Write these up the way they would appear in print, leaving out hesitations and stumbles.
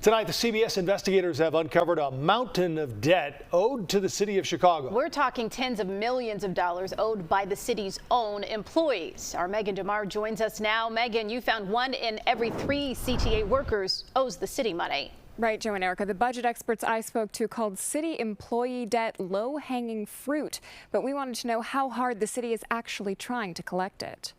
Tonight, the CBS investigators have uncovered a mountain of debt owed to the city of Chicago. We're talking tens of millions of dollars owed by the city's own employees. Our Megan DeMar joins us now. Megan, you found 1 in every 3 CTA workers owes the city money. Right, Joe and Erica. The budget experts I spoke to called city employee debt low-hanging fruit, but we wanted to know how hard the city is actually trying to collect it.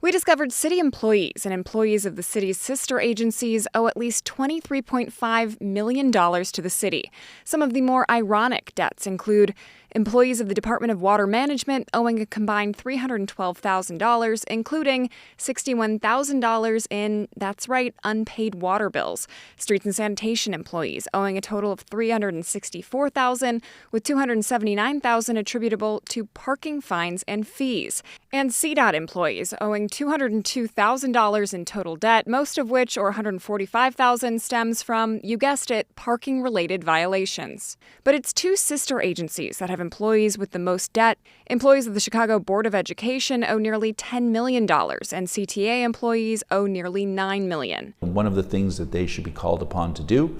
We discovered city employees and employees of the city's sister agencies owe at least $23.5 million to the city. Some of the more ironic debts include employees of the Department of Water Management owing a combined $312,000, including $61,000 in, that's right, unpaid water bills. Streets and sanitation employees owing a total of $364,000, with $279,000 attributable to parking fines and fees. And CDOT employees owing $202,000 in total debt, most of which, or $145,000, stems from, you guessed it, parking-related violations. But it's 2 sister agencies that have employees with the most debt. Employees of the Chicago Board of Education owe nearly $10 million, and CTA employees owe nearly $9 million. One of the things that they should be called upon to do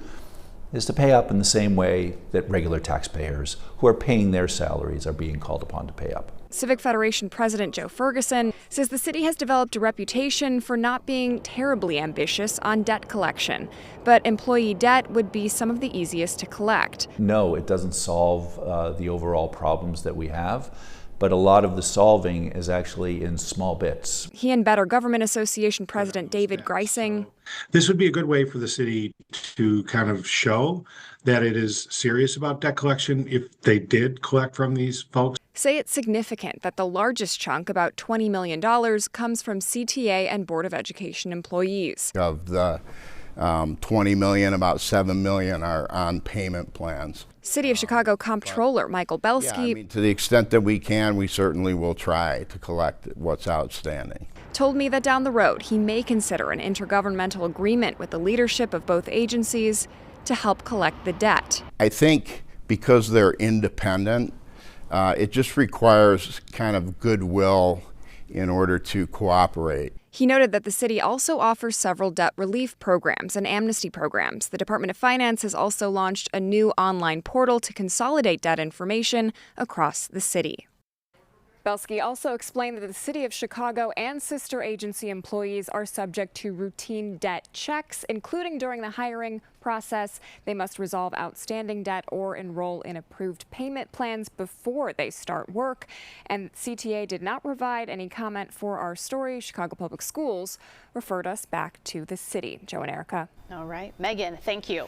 is to pay up in the same way that regular taxpayers who are paying their salaries are being called upon to pay up. Civic Federation President Joe Ferguson says the city has developed a reputation for not being terribly ambitious on debt collection, but employee debt would be some of the easiest to collect. No, it doesn't solve the overall problems that we have, but a lot of the solving is actually in small bits. He and Better Government Association President David Greising. This would be a good way for the city to kind of show that it is serious about debt collection if they did collect from these folks. Say it's significant that the largest chunk, about $20 million, comes from CTA and Board of Education employees. Of the 20 million, about 7 million are on payment plans. City of Chicago Comptroller Michael Belsky, to the extent that we can, we certainly will try to collect what's outstanding. Told me that down the road he may consider an intergovernmental agreement with the leadership of both agencies to help collect the debt. I think because they're independent, it just requires kind of goodwill in order to cooperate. He noted that the city also offers several debt relief programs and amnesty programs. The Department of Finance has also launched a new online portal to consolidate debt information across the city. Belsky also explained that the City of Chicago and sister agency employees are subject to routine debt checks, including during the hiring process. They must resolve outstanding debt or enroll in approved payment plans before they start work. And CTA did not provide any comment for our story. Chicago Public Schools referred us back to the city. Joe and Erica. All right. Megan, thank you.